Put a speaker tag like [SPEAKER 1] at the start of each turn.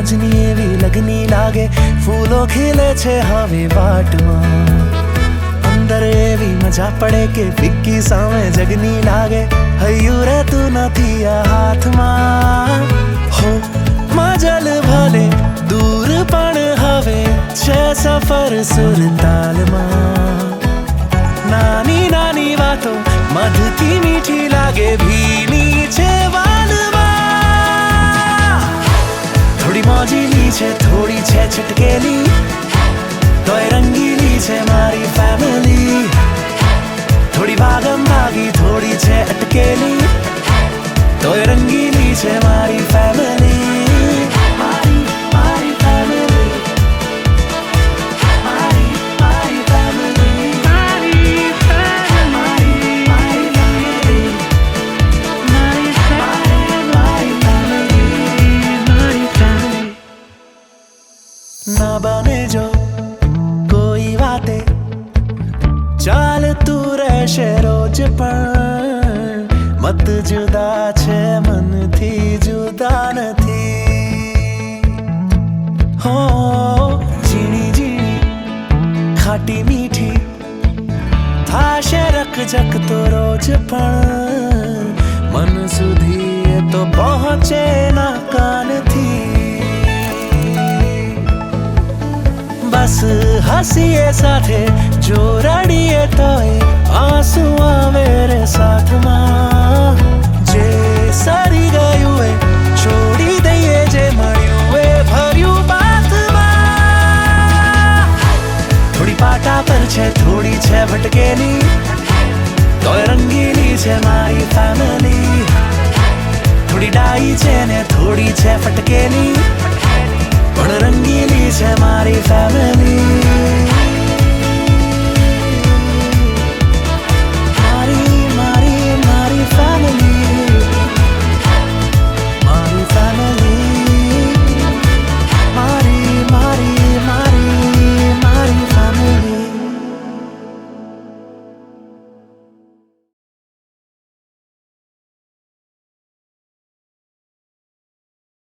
[SPEAKER 1] મોજની એવી લગની લાગે, ફૂલો ખીલે છે હવે વાટમાં. અંદર એવી મજા પડે કે ફિક્કી સામે જગની લાગે, હૈયું રહેતું નથી આ હાથમાં. હો મજલ ભલે દૂર પણ હવે છે સફર સુરતાલમાં. નાની નાની વાતો મધથી મીઠી લાગે, ભીની છે વાલમાં. થોડી મોજીલી છે, થોડી છે છટકેલી, તોય રંગીલી છે મારી ફેમિલી. થોડી ભાગમ ભાગી, થોડી છે અટકેલી, તોય રંગીલી છે મારી ફેમિલી. ના બને જો કોઈ વાતે, ચાલતું રહેશે રોજ પણ. મત જુદા છે મનથી જુદા નથી. હો ઝીણી ઝીણી ખાટી મીઠી થાશે રકજક તો રોજ પણ. મન સુધી એ તો પહોંચે ના કાનથી. બસ હસીએ સાથે, જો રડીએ તોય આંસુ આવે રે સાથમાં. જે સરી ગયું એ છોડી દઈએ, જે મળ્યું એ ભર્યું બાતમાં. થોડી પાટા પર છે, થોડી છે ભટકેલી, તોય રંગીલી છે મારી ફેમિલી. થોડી ડાઈ છે ને થોડી છે ફટકેલી, પણ રંગીલી છે મારી ફેમિલી.